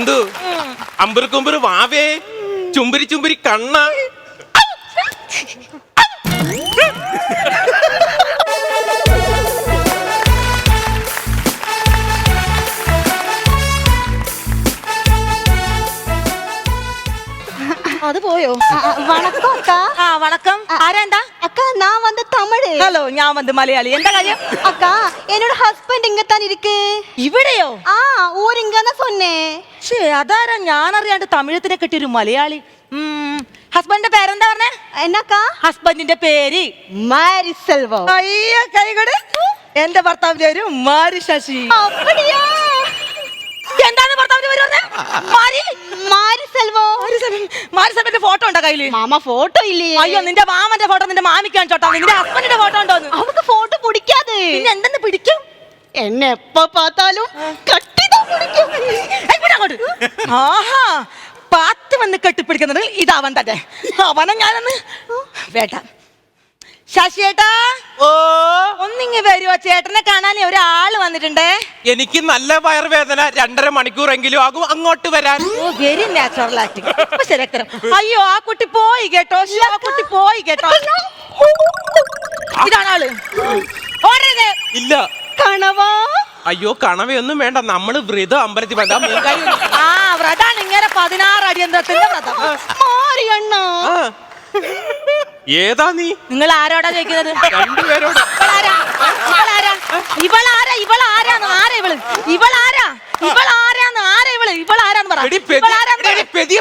എന്തു അമ്പുരുക്കുമ്പുരു വാവേ ചുംബരി ചുംബരി കണ്ണ அது போயோ வணக்கம் அக்கா. வணக்கம் ஆரேண்டா அக்கா நான் வந்து தமிழ். ஹலோ நான் வந்து மலையாளி எந்த காரியம் அக்கா என்னோட ஹஸ்பண்ட் இங்க தான் இருக்கு. ഇവിടെയോ ஊர் இங்க தான் சொன்னேன். ഛേ അതാരാ ഞാൻ അറിയാണ്ട് തമിഴത്തിനെ കെട്ടിയൊരു മലയാളി ഹസ്ബൻഡിന്റെ പേരെന്താ പറഞ്ഞേ എന്നക്കാ ഹസ്ബൻഡിന്റെ പേര് മാരി സെൽവം. അയ്യ കൈകട് എന്റെ ഭർത്താവിന്റെ പേര് മാരി ശശി அப்படியா എന്താണ് ഭർത്താവിന്റെ പേര് പറഞ്ഞേ മാരി മാരി സെൽവം. മാരി സെൽവന്റെ ഫോട്ടോ ഉണ്ടോ കയ്യില് മാമ ഫോട്ടോ ഇല്ലേ? അയ്യോ നിന്റെ മാമന്റെ ഫോട്ടോ നിന്റെ മാമിക്കാൻ ചോട്ടാ നിന്റെ ഹസ്ബൻഡിന്റെ ഫോട്ടോ ഉണ്ടോന്ന് അവർക്ക് ഫോട്ടോ പിടിക്കാതെ പിന്നെ എന്തെന്ന് പിടിക്കും എന്നെ എപ്പ பார்த்தாலும் കട്ടിതാ പിടിക്കും. അങ്ങോട്ട് ആഹാ പാത്ത് വന്ന് കെട്ടിപ്പിടിക്കുന്നത് ഇതവൻ തന്നെ അവനെ ഞാനൊന്ന് വേട്ട ശശിയേട്ടാ ഓ ഒന്നിങ്ങ് വരുവോ ചേട്ടനെ കാണാനേ ഒരാള് വന്നിട്ടുണ്ടേ എനിക്ക് നല്ല വയറുവേദന 2.5 മണിക്കൂറെങ്കിലും ആകും അങ്ങോട്ട് വരാൻ. വെരി നാച്ചുറൽ ആക്ടിങ് ശരിയാക്കരം അയ്യോ ആ കുട്ടി പോയി കേട്ടോ ആ കുട്ടി പോയി കേട്ടോ ഇതാണ് ആള് ഓടരുത് ഇല്ല കണവാ. അയ്യോ കണവയൊന്നും വേണ്ട നമ്മള് വ്രതം അമ്പലത്തിൽ വന്നാ ആ വ്രതാണ് ഇങ്ങനെ 16 അടിയന്തരത്തിന്റെ വ്രതം മാരിയണ്ണ. ഏതാ നീ? നിങ്ങൾ ആരോടാ ചോദിക്കുന്നത്? രണ്ടുപേരോട്.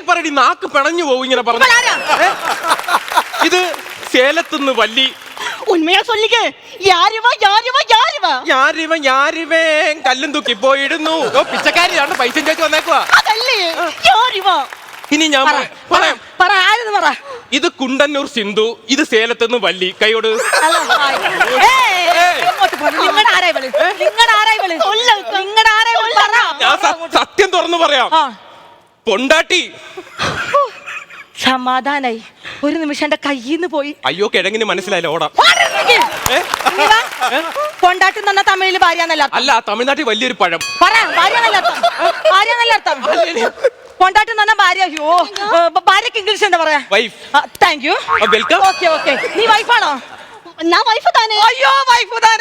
പറയടി നാക്ക് പിണഞ്ഞു പോകും ഇങ്ങനെ പറഞ്ഞു. ഇത് സേലത്തുനിന്ന് വല്ലി. ഉണ്മയാ சொல்லிக்கே யாருவா யாருவா யாருவா ഞാരിവ ഞാരിവേ കല്ലും തൂക്കി പോയിടുന്നു. ഓ പിച്ചക്കാരിയാണ് പൈസ ചോദിച്ചു വന്നേക്കുവാ. അതല്ലേ யாருவா. ഇനി ഞാൻ പറയാം. പറ ആരെന്ന് പറ. ഇത് കുണ്ടന്നൂർ സിന്ധു, ഇത് സേലത്തുനിന്ന് വല്ലി. കൈയോട്. ഞാൻ സത്യം തുറന്നു പറയാം. പൊണ്ടാട്ടി സമാധാനായി. ഒരു നിമിഷം എന്റെ കയ്യിന്ന് പോയി. അയ്യോ കിഴങ്ങിന് മനസ്സിലായില്ല. ഓടാ. കൊണ്ടാട്ടി തന്ന തമിഴില് ഭാര്യ അല്ല തമിഴ്നാട്ടിൽ വലിയൊരു പഴം. കൊണ്ടാട്ടി തന്ന ഭാര്യ. അയ്യോ ഭാര്യക്ക് ഇംഗ്ലീഷ് എന്താ പറയാ? Wife. Thank you. Welcome. Okay okay നീ വൈഫാണോ? ഞാൻ വൈഫ് താനേ. അയ്യോ വൈഫ് താനേ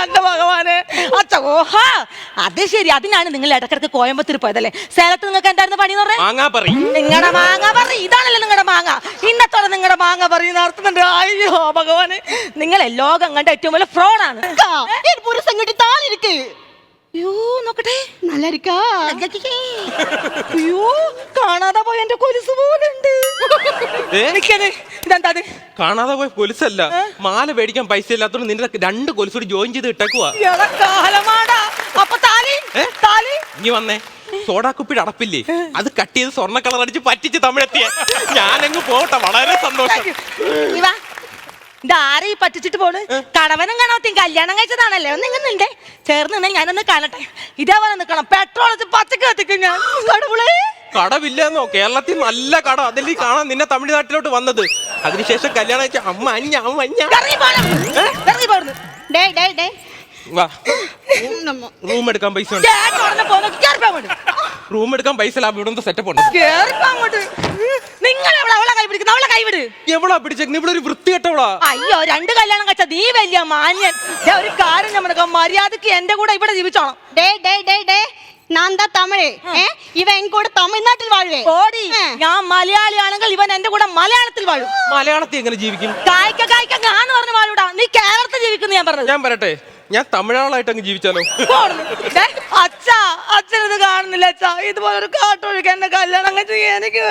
എന്റെ ഭഗവാനെ അച്ചോഹാ അത് ശരി. അതിനാണ് നിങ്ങൾ ഇടക്കിടക്ക് കോയമ്പത്തൂർ പോയതല്ലേ? സേലത്ത് നിങ്ങൾക്ക് എന്തായിരുന്നു പണി എന്ന് പറഞ്ഞേ? നിങ്ങളുടെ മാങ്ങ പറ. ഇതാണല്ലോ നിങ്ങളുടെ മാങ്ങ. ഇന്നത്തോടെ നിങ്ങളുടെ മാങ്ങ പറയുന്ന നടത്തുന്നുണ്ട്. അയ്യോ ഭഗവാന് നിങ്ങളെ ലോകം കണ്ട ഏറ്റവും വലിയ ഫ്രോഡാണ്. പുരുഷൻ കിട്ടി താനിരിക്ക്. അയ്യോ നോക്കട്ടെ നല്ല ഇരിക്കാ. അയ്യോ കാണാതെ പോയ എന്റെ കൊലുസ് പോലെ ഉണ്ട്. ഇതെന്താ? കാണാതെ പോയ കൊലുസല്ല, മാല മേടിക്കാൻ പൈസ ഇല്ലാത്തോണ്ട് നിന്റെ 2 കൊലുസൂടി ജോയിൻ ചെയ്ത് ഇട്ടേക്കുവാ. ഇനി വന്നേ സോഡാക്കുപ്പിയുടെ അടപ്പില്ലേ, അത് കട്ട് ചെയ്ത് സ്വർണ്ണ കളർ അടിച്ച് പറ്റിച്ച് തമിഴെത്തിയ ഞാനങ്ങ് പോട്ടെ. വളരെ സന്തോഷം. ഇതാരെ പറ്റിച്ചിട്ട് പോണ്? കടവനും കണവത്തിയും കല്യാണം കഴിച്ചതാണല്ലേ? ഒന്ന് ഇങ്ങനെ ചേർന്ന് ഞാനൊന്ന് കാണട്ടെ. ഇതേപോലെ നിക്കണം. പെട്രോൾ പച്ചക്ക് കത്തിക്കും ഞാൻ. കടവില്ലെന്നോ? കേരളത്തിൽ നല്ല കട. അതിൽ കാണാൻ നിന്നെ തമിഴ്നാട്ടിലോട്ട് വന്നത്. അതിനുശേഷം കല്യാണം കഴിച്ച അമ്മ റൂം എടുക്കാൻ പൈസ ഉണ്ട്. റൂം എടുക്കാൻ പൈസ ഇവിടെ സെറ്റപ്പ് ഉണ്ട്. എവളാ പിടിച്ചേക്കുന്നത്? ഇവിടെ ഒരു വൃത്തികെട്ടവളാ. അയ്യോ 2 കല്യാണം കഴിച്ച നീ വലിയ മാന്യൻ. ഒരു കാര്യം നമ്മൾ മര്യാദക്ക് എന്റെ കൂടെ ഇവിടെ ജീവിച്ചോണം. ഞാൻ തമിഴ്. ഇവൻ എൻ കൂടെ തമിഴ്നാട്ടിൽ വാഴേ. ഓടി ഞാൻ മലയാളിയാണെങ്കിൽ ഇവൻ എന്റെ കൂടെ മലയാളത്തിൽ വാഴും. മലയാളത്തിൽ എങ്ങനെ ജീവിക്കും? കായ്ക്ക ഞാൻ പറഞ്ഞു വാഴൂടാ. നീ കേരളത്തിൽ ജീവിക്കുന്നു ഞാൻ പറഞ്ഞത്. ഞാൻ പറയട്ടെ, ഞാൻ തമിഴാളായിട്ട് അങ്ങ് ജീവിച്ചാലോ? അച്ഛനത് കാണുന്നില്ല അച്ഛാ. ഇതുപോലെ ഒരു കാട്ടൊഴുക്ക് എന്നെ കല്യാണം കഴിച്ച് എനിക്ക്